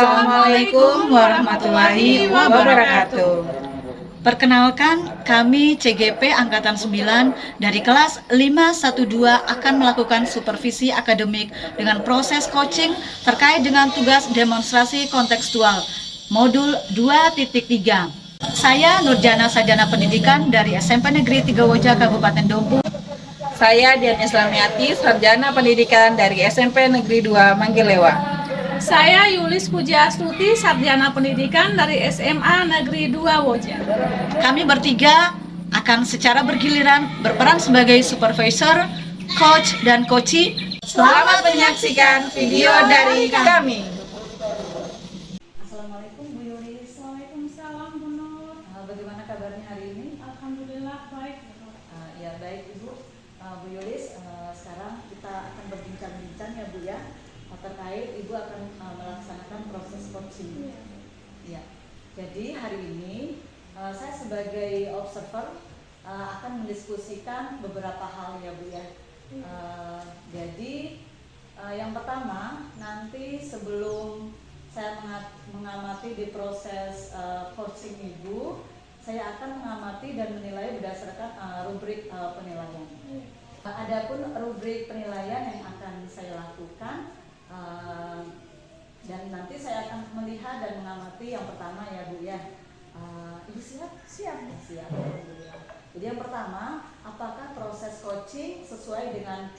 Assalamualaikum warahmatullahi wabarakatuh. Perkenalkan, kami CGP Angkatan 9 dari kelas 512 akan melakukan supervisi akademik dengan proses coaching terkait dengan tugas demonstrasi kontekstual modul 2.3. Saya Nurjana Sarjana Pendidikan dari SMP Negeri 3 Wajah Kabupaten Dompu. Saya Dian Islamiati, Sarjana Pendidikan dari SMP Negeri 2 Manggilewa. Saya Yulis Pujiastuti, Sarjana Pendidikan dari SMA Negeri 2 Wajah. Kami bertiga akan secara bergiliran berperan sebagai supervisor, coach, dan coachee. Selamat menyaksikan video dari kami. Assalamualaikum Bu Yulis. Waalaikumsalam Bu Nur. Bagaimana kabarnya hari ini? Alhamdulillah baik. Ya baik Ibu. Bu Yulis, sekarang kita akan berbincang-bincang ya Bu ya, terkait Ibu akan melaksanakan proses coaching. Ya. Jadi hari ini saya sebagai observer akan mendiskusikan beberapa hal ya Bu ya. Jadi yang pertama, nanti sebelum saya mengamati di proses coaching Ibu, saya akan mengamati dan menilai berdasarkan rubrik penilaian. Adapun rubrik penilaian yang akan saya lakukan, dan nanti saya akan melihat dan mengamati yang pertama ya Bu ya. Ibu siap? Siap. Alhamdulillah. Jadi yang pertama, apakah proses coaching sesuai dengan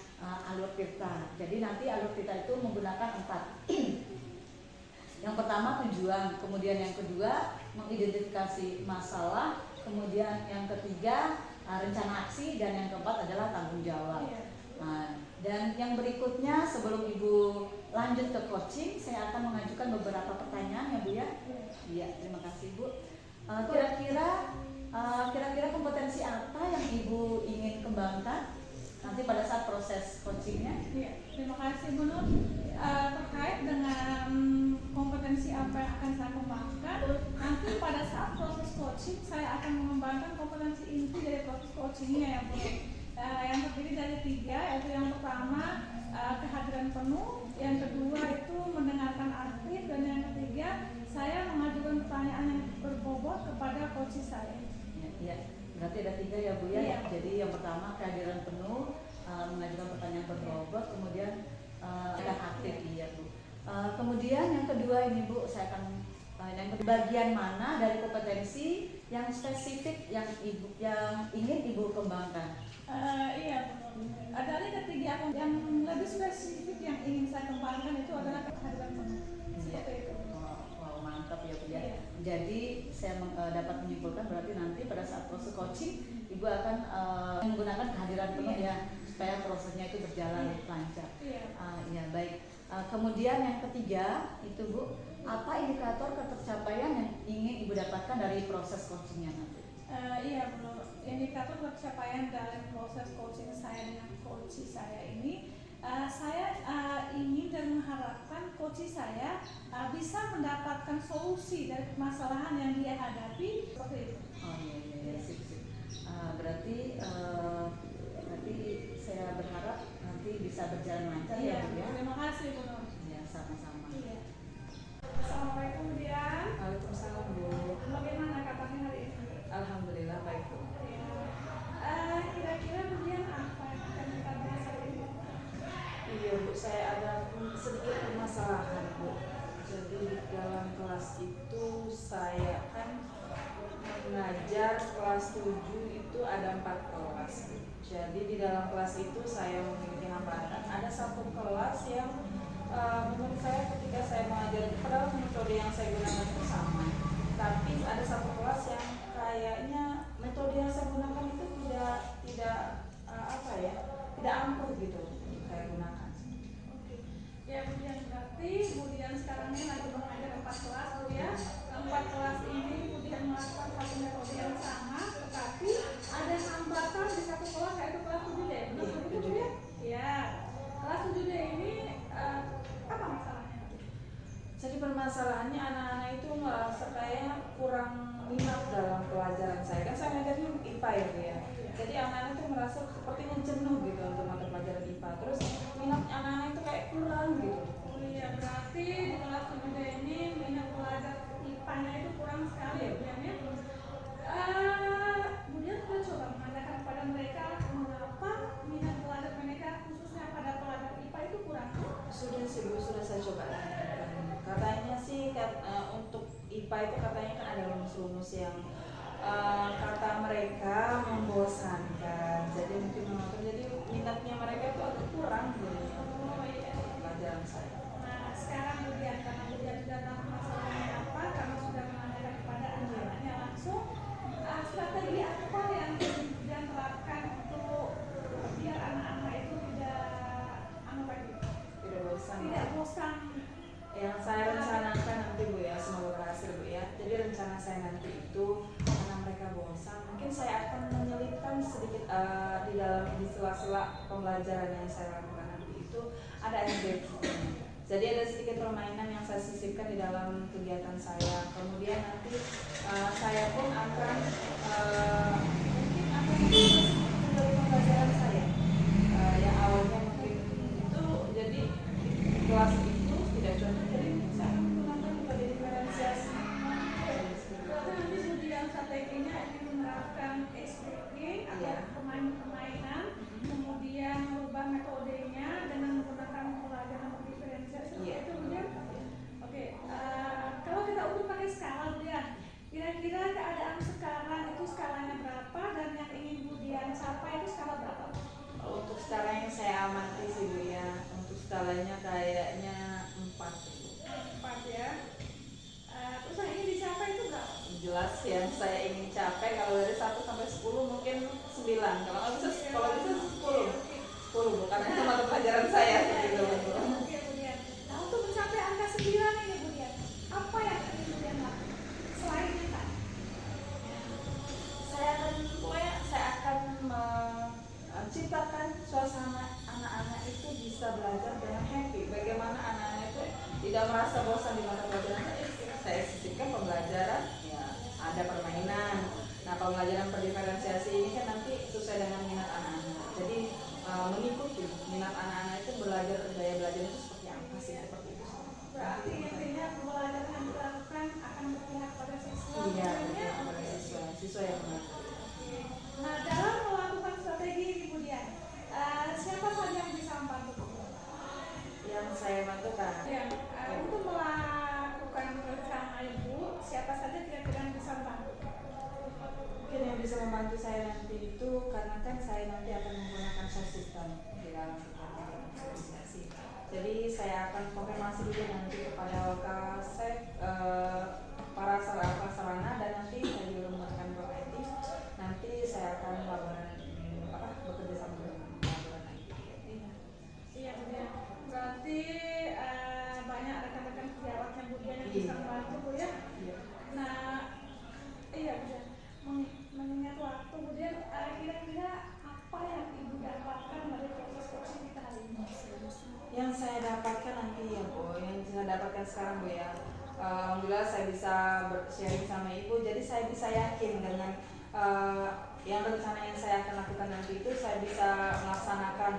alur kita? Jadi nanti alur kita itu menggunakan 4. Yang pertama tujuan, kemudian yang kedua mengidentifikasi masalah, kemudian yang ketiga rencana aksi, dan yang keempat adalah tanggung jawab. Dan yang berikutnya sebelum Ibu lanjut ke coaching, saya akan mengajukan beberapa pertanyaan ya Bu ya. Iya, terima kasih Bu. Kira-kira kompetensi apa yang Ibu ingin kembangkan nanti pada saat proses coachingnya? Iya, terima kasih Bu Nur. Terkait dengan kompetensi apa yang akan saya kembangkan, nanti pada saat proses coaching saya akan mengembangkan kompetensi inti dari proses coachingnya ya Bu. Yang terdiri dari 3, yaitu yang pertama kehadiran penuh, yang kedua itu mendengarkan aktif, dan yang ketiga saya mengajukan pertanyaan yang berbobot kepada coach saya. Ya, berarti ada 3 ya Bu ya. Iya. Jadi yang pertama kehadiran penuh, mengajukan pertanyaan berbobot, kemudian akan aktif iya Bu. Kemudian yang kedua ini Bu, saya akan yang bagian mana dari kompetensi yang spesifik yang ingin Ibu kembangkan? Iya, dari ketiga yang lebih spesifik yang ingin saya kembangkan itu adalah kehadiran penuh. Seperti itu. Wow, mantap ya Bu ya. Iya. Jadi saya dapat menyimpulkan berarti nanti pada saat proses coaching Ibu akan menggunakan kehadiran penuh ya, supaya prosesnya itu berjalan lancar. Ya baik. Kemudian yang ketiga itu Bu, apa indikator ketercapaian yang ingin Ibu dapatkan dari proses coachingnya nanti? Iya Bu, indikator pencapaian dari proses coaching saya dengan coach saya ini, saya ingin dan mengharapkan coach saya bisa mendapatkan solusi dari permasalahan yang dia hadapi seperti itu. Oh iya, sip. Berarti saya berharap nanti bisa berjalan lancar ya Bu ya. Terima kasih Bu Nur. Ya, sama-sama. Iya. Assalamualaikum Dian. Waalaikumsalam Bu. Bagaimana kabarnya hari ini? Alhamdulillah baik Bu. Kira-kira Bu Dian apa yang akan kita bahas hari ini? Iya Bu, saya ada sedikit permasalahan Bu. Jadi dalam kelas itu saya kan mengajar kelas 7 itu ada 4 kelas. Jadi di dalam kelas itu saya memiliki hambatan. Ada satu kelas yang menurut saya ketika saya mengajar, padahal metode yang saya gunakan itu sama, tapi ada satu kelas yang kayaknya metode yang saya gunakan itu tidak ampuh gitu saya gunakan. Oke. Ya Bu Dian, berarti Bu Dian sekarang ini lagi mengajar 4 kelas Bu ya. 4 kelas ini Bu Dian melakukan satu metode yang sama, tetapi ada hambatan di satu kelas, yaitu kelas 7D. Benar begitu Bu ya? Ya. Kelas 7D ini apa masalahnya? Jadi permasalahannya anak-anak itu merasa kayak kurang minat dalam pelajaran saya. Kan saya ngajarnya IPA ya Bu ya. Jadi anak-anak itu merasa sepertinya jenuh gitu untuk mata pelajaran IPA. Terus minat anak-anak itu kayak kurang gitu. Iya, berarti di kelas 7 ini minat belajar IPA-nya itu kurang sekali ya, Bu Dian ya. Bu Dian sudah coba menanyakan kepada mereka mengapa minat belajar mereka khususnya pada pelajaran IPA itu kurang. Sudah sih Bu, sudah saya coba tanyakan. Katanya sih untuk IPA itu katanya kan ada rumus-rumus yang kata mereka membosankan. Jadi mungkin mengapa jadi minatnya mereka itu agak kurang gitu. Oh iya. Pelajaran saya. Nah, sekarang Bu Dian, karena Bu Dian sudah tahu masalahnya apa, karena sudah menanyakan kepada anak-anaknya langsung, strategi apa yang Bu Dian terapkan untuk biar anak-anak itu Tidak bosan. tidak bosan. Yang saya rencanakan nanti Bu ya, semoga berhasil Bu ya. Jadi rencana saya nanti itu karena mereka bosan, mungkin saya akan menyelipkan sedikit di dalam di sela-sela pembelajaran yang saya lakukan nanti itu ada activity. Jadi ada sedikit permainan yang saya sisipkan di dalam kegiatan saya. Kemudian nanti saya pun akan mungkin akan dari pembelajaran saya yang awalnya mungkin itu jadi di kelas itu tidak cocok, jadi saya akan menggunakan metode diferensiasi. Berarti nanti Bu Dian strateginya ingin menerapkan SPG atau permainan, kemudian merubah metodenya dengan menggunakan pelajaran diferensiasi. Iya. Itu Bu Dian. Oke, kalau kita ukur pakai skala Bu Dian, kira-kira keadaan sekarang itu skalanya berapa dan yang ingin Bu Dian capai itu skala berapa? Untuk skalanya saya amati sih Bu ya. Untuk skalanya kayaknya 4. 4 ya. Terus yang ingin dicapai itu berapa? Jelas yang saya ingin capai kalau dari 1 sampai 10 mungkin 9. Kalau bisa 10. 10 bukan itu mata pelajaran saya gitu Bu. Oke, Bu Dian. Nah, untuk mencapai angka 9 ini Bu Dian, apa yang ingin Bu Dian lakukan selain itu? Saya akan menciptakan suasana anak-anak itu bisa belajar dengan happy. Bagaimana anak-anak itu tidak merasa bosan di mata pelajaran saya sisipkan pembelajaran ya, ada permainan. Nah, pembelajaran perdiferensiasi ini kan nanti sesuai dengan minat anak-anak. Jadi mengikuti minat anak-anak itu belajar, gaya belajar itu seperti apa sih, seperti itu. Berarti intinya pembelajaran yang dilakukan akan berpihak pada siswa. Iya, ya? pada siswa yang belajar. Nah, dalam melakukan strategi ini Bu Dian, siapa saja yang bisa membantu? Yang saya bantukan. Ya, untuk melakukan rencana Ibu, siapa saja kira-kira yang bisa membantu? Mungkin yang bisa membantu saya nanti itu karena kan saya nanti akan menggunakan sistem di dalam organisasi. Jadi saya akan konfirmasi dulu nanti kepada Wakasek para sarana dan nanti saya juga menggunakan Bapak IT. Nanti saya akan bekerja sama dengan laboran IT. Iya, Bu Dian. Berarti banyak rekan-rekan sejawat yang Bu Dian yang bisa membantu Bu ya. Iya. Nah, iya Bu Dian. Mengingat waktu Bu Dian, kira-kira apa yang Ibu dapatkan dari proses coaching kita hari ini? Yang saya dapatkan nanti ya Bu, yang saya dapatkan sekarang Bu ya. Alhamdulillah saya bisa sharing sama Ibu, jadi saya bisa yakin dengan yang rencana yang saya akan lakukan nanti itu saya bisa melaksanakan.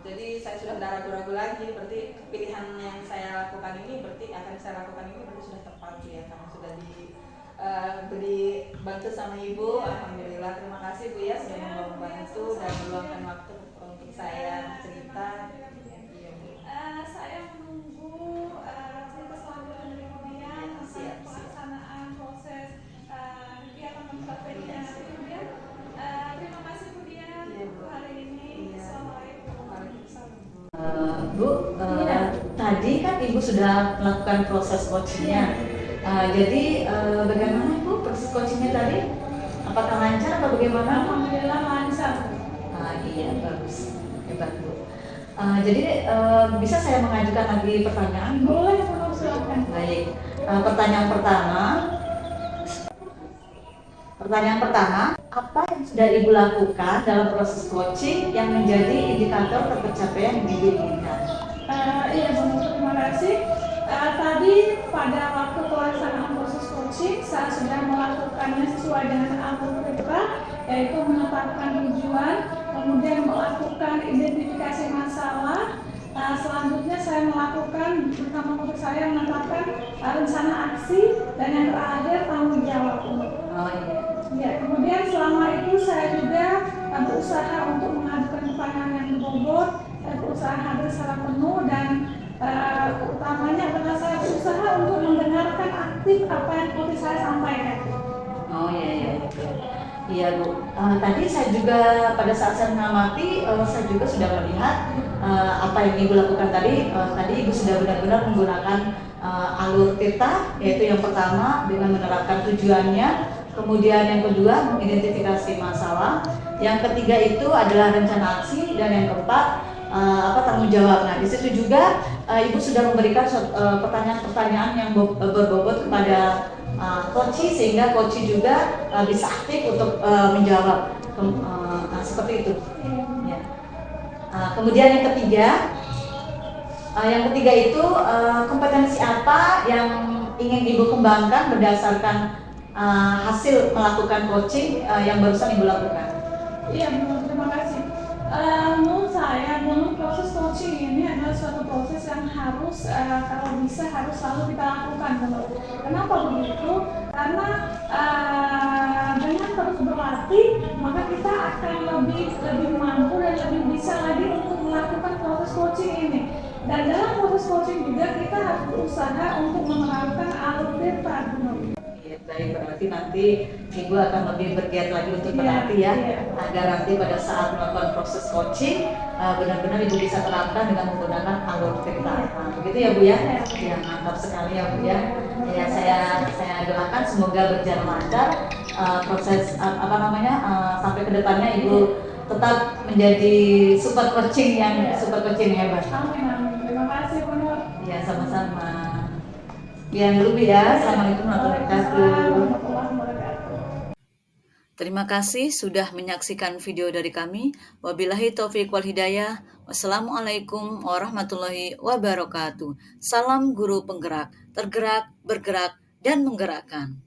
Jadi saya sudah tidak ragu-ragu lagi, berarti pilihan yang saya lakukan ini berarti akan saya lakukan ini berarti sudah tepat ya, karena sudah diberi bantu sama Ibu. Alhamdulillah, terima kasih Bu ya sudah mau membantu dan meluangkan waktu untuk saya cerita. Iya Bu. Saya menunggu cerita selanjutnya dari Bu Dian tentang pelaksanaan proses kegiatan strateginya nanti Bu Dian. Terima kasih Bu Dian hari ini. Assalamualaikum. Bu, tadi kan Ibu sudah melakukan proses coachingnya. Jadi bagaimana Ibu proses coachingnya tadi? Apakah lancar atau bagaimana? Alhamdulillah lancar. Iya, bagus, hebat Bu. Jadi bisa saya mengajukan lagi pertanyaan? Boleh, kalau silakan. Baik. Pertanyaan pertama, apa yang sudah Ibu lakukan dalam proses coaching yang menjadi indikator tercapaian yang Ibu inginkan? Iya Bu, terima kasih. Tadi pada waktu pelaksanaan proses coaching, saya sudah melakukannya sesuai dengan algoritma, yaitu menetapkan tujuan, kemudian melakukan identifikasi masalah, Selanjutnya saya melakukan bersama guru saya menetapkan rencana aksi dan yang terakhir tanggung jawab. Oh iya. Ya, kemudian selama itu saya juga berusaha untuk mengajukan pertanyaan yang berbobot, saya berusaha hadir secara penuh dan utamanya adalah saya berusaha untuk mendengarkan aktif apa yang coach saya sampaikan. Oh iya, iya. Iya Bu, tadi saya juga pada saat saya mengamati, saya juga sudah melihat apa yang Ibu lakukan tadi. Tadi Ibu sudah benar-benar menggunakan alur Tirta, yaitu yang pertama dengan menerapkan tujuannya, kemudian yang kedua mengidentifikasi masalah, yang ketiga itu adalah rencana aksi, dan yang keempat tanggung jawab. Nah di situ juga Ibu sudah memberikan pertanyaan-pertanyaan yang berbobot kepada coach, sehingga coach juga bisa aktif untuk menjawab. Seperti itu. Ya. Kemudian yang ketiga itu kompetensi apa yang ingin Ibu kembangkan berdasarkan hasil melakukan coaching yang barusan Ibu lakukan. Iya, terima kasih. Menurut saya, proses coaching ini adalah suatu proses yang harus, kalau bisa harus selalu kita lakukan. Kenapa begitu? Karena dengan terus berlatih, maka kita akan lebih mampu dan lebih bisa lagi untuk melakukan proses coaching ini. Dan dalam proses coaching juga kita harus berusaha untuk menerapkan alur Tirta. Baik, berarti nanti Ibu akan lebih bergiat lagi untuk berlatih ya, agar nanti pada saat melakukan proses coaching benar-benar Ibu bisa terapkan dengan menggunakan alur Tirta. Begitu ya Bu ya? Ya, mantap sekali ya Bu ya. Ya, saya doakan semoga berjalan lancar proses sampai ke depannya Ibu tetap menjadi super coaching yang hebat. Amin, amin. Terima kasih Bu Nur. Ya, sama-sama. Sekian dulu Bu ya. Assalamualaikum warahmatullahi wabarakatuh. Terima kasih sudah menyaksikan video dari kami. Wabillahi taufiq wal hidayah. Wassalamualaikum warahmatullahi wabarakatuh. Salam guru penggerak, tergerak, bergerak, dan menggerakkan.